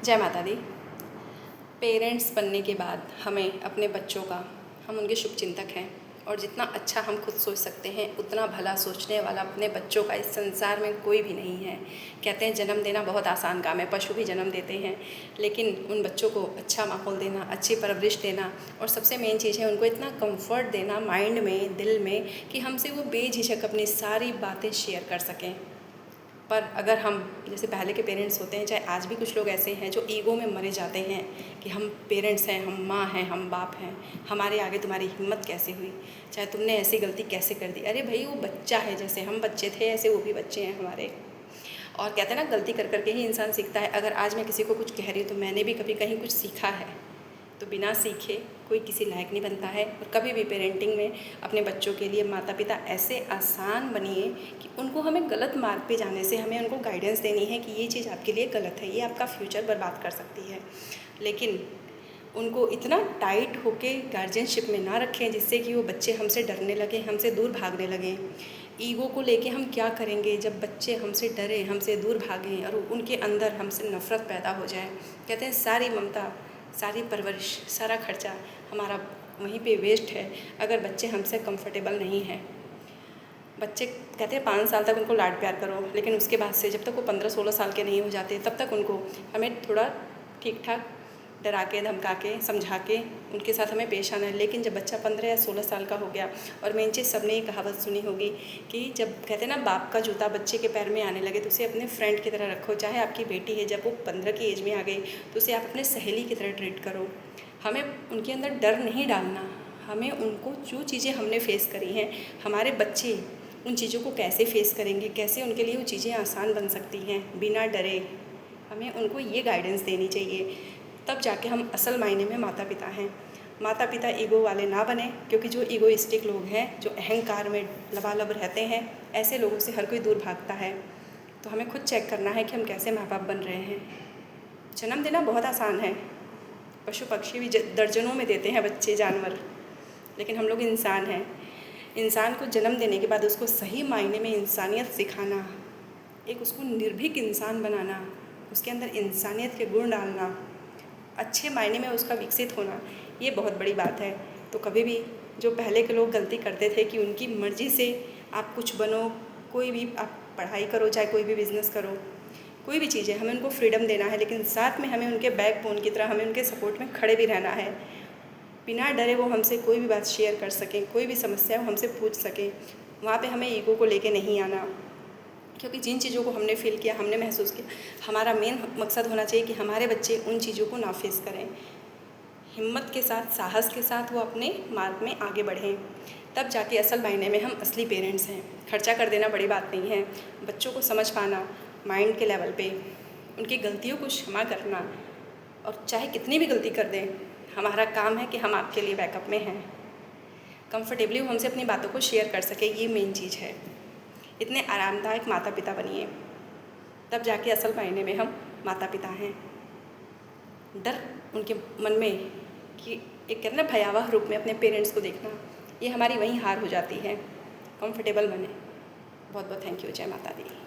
जय माता दी। पेरेंट्स बनने के बाद हमें अपने बच्चों का, हम उनके शुभचिंतक हैं और जितना अच्छा हम खुद सोच सकते हैं उतना भला सोचने वाला अपने बच्चों का इस संसार में कोई भी नहीं है। कहते हैं जन्म देना बहुत आसान काम है, पशु भी जन्म देते हैं, लेकिन उन बच्चों को अच्छा माहौल देना, अच्छी परवरिश देना और सबसे मेन चीज़ है उनको इतना कंफर्ट देना माइंड में, दिल में, कि हमसे वो बेझिझक अपनी सारी बातें शेयर कर सकें। पर अगर हम जैसे पहले के पेरेंट्स होते हैं, चाहे आज भी कुछ लोग ऐसे हैं जो ईगो में मरे जाते हैं कि हम पेरेंट्स हैं, हम माँ हैं, हम बाप हैं, हमारे आगे तुम्हारी हिम्मत कैसे हुई, चाहे तुमने ऐसी गलती कैसे कर दी। अरे भाई, वो बच्चा है, जैसे हम बच्चे थे ऐसे वो भी बच्चे हैं हमारे। और कहते हैं ना, गलती कर करके ही इंसान सीखता है। अगर आज मैं किसी को कुछ कह रही हूँ तो मैंने भी कभी कहीं कुछ सीखा है, तो बिना सीखे कोई किसी लायक नहीं बनता है। और कभी भी पेरेंटिंग में अपने बच्चों के लिए माता पिता ऐसे आसान बनिए कि उनको हमें गलत मार्ग पे जाने से हमें उनको गाइडेंस देनी है कि ये चीज़ आपके लिए गलत है, ये आपका फ्यूचर बर्बाद कर सकती है। लेकिन उनको इतना टाइट होके गार्जियनशिप में ना रखें जिससे कि वो बच्चे हमसे डरने लगें, हमसे दूर भागने लगें। ईगो को लेके हम क्या करेंगे जब बच्चे हमसे डरें, हमसे दूर भागें और उनके अंदर हमसे नफ़रत पैदा हो जाए। कहते हैं सारी ममता, सारी परवरिश, सारा खर्चा हमारा वहीं पे वेस्ट है अगर बच्चे हमसे कंफर्टेबल नहीं हैं। बच्चे कहते हैं 5 साल तक उनको लाड प्यार करो, लेकिन उसके बाद से जब तक वो 15-16 साल के नहीं हो जाते तब तक उनको हमें थोड़ा ठीक ठाक डरा के, धमका के, समझा के उनके साथ हमें पेश आना है। लेकिन जब बच्चा 15 या 16 साल का हो गया, और मेन चीज़ सबने ये कहावत सुनी होगी कि जब कहते हैं ना बाप का जूता बच्चे के पैर में आने लगे तो उसे अपने फ्रेंड की तरह रखो। चाहे आपकी बेटी है, जब वो 15 की एज में आ गई तो उसे आप अपने सहेली की तरह ट्रीट करो। हमें उनके अंदर डर नहीं डालना, हमें उनको जो चीज़ें हमने फेस करी हैं, हमारे बच्चे उन चीज़ों को कैसे फेस करेंगे, कैसे उनके लिए वो चीज़ें आसान बन सकती हैं बिना डरे, हमें उनको ये गाइडेंस देनी चाहिए। तब जाके हम असल मायने में माता पिता हैं। माता पिता ईगो वाले ना बने, क्योंकि जो ईगोइस्टिक लोग हैं, जो अहंकार में लबालब रहते हैं, ऐसे लोगों से हर कोई दूर भागता है। तो हमें खुद चेक करना है कि हम कैसे माँ बाप बन रहे हैं। जन्म देना बहुत आसान है, पशु पक्षी भी दर्जनों में देते हैं बच्चे, जानवर, लेकिन हम लोग इंसान हैं। इंसान को जन्म देने के बाद उसको सही मायने में इंसानियत सिखाना, एक उसको निर्भीक इंसान बनाना, उसके अंदर इंसानियत के गुण डालना, अच्छे मायने में उसका विकसित होना, ये बहुत बड़ी बात है। तो कभी भी जो पहले के लोग गलती करते थे कि उनकी मर्ज़ी से आप कुछ बनो, कोई भी आप पढ़ाई करो, चाहे कोई भी बिज़नेस करो, कोई भी चीज़ है, हमें उनको फ्रीडम देना है, लेकिन साथ में हमें उनके बैकबोन की तरह हमें उनके सपोर्ट में खड़े भी रहना है। बिना डरे वो हमसे कोई भी बात शेयर कर सकें, कोई भी समस्या वो हमसे पूछ सकें। वहाँ पे हमें ईगो को लेके नहीं आना, क्योंकि जिन चीज़ों को हमने फील किया, हमने महसूस किया, हमारा मेन मकसद होना चाहिए कि हमारे बच्चे उन चीज़ों को ना फेस करें। हिम्मत के साथ, साहस के साथ वो अपने मार्ग में आगे बढ़ें, तब जाके असल मायने में हम असली पेरेंट्स हैं। खर्चा कर देना बड़ी बात नहीं है, बच्चों को समझ पाना माइंड के लेवल पे, उनकी गलतियों को क्षमा करना, और चाहे कितनी भी गलती कर दें, हमारा काम है कि हम आपके लिए बैकअप में हैं। कंफर्टेबली वो हमसे अपनी बातों को शेयर कर सके, ये मेन चीज़ है। इतने आरामदायक माता पिता बनिए, तब जाके असल मायने में हम माता पिता हैं। डर उनके मन में कि एक कहते हैं ना भयावह रूप में अपने पेरेंट्स को देखना, ये हमारी वहीं हार हो जाती है। कंफर्टेबल बने। बहुत बहुत थैंक यू। जय माता दी।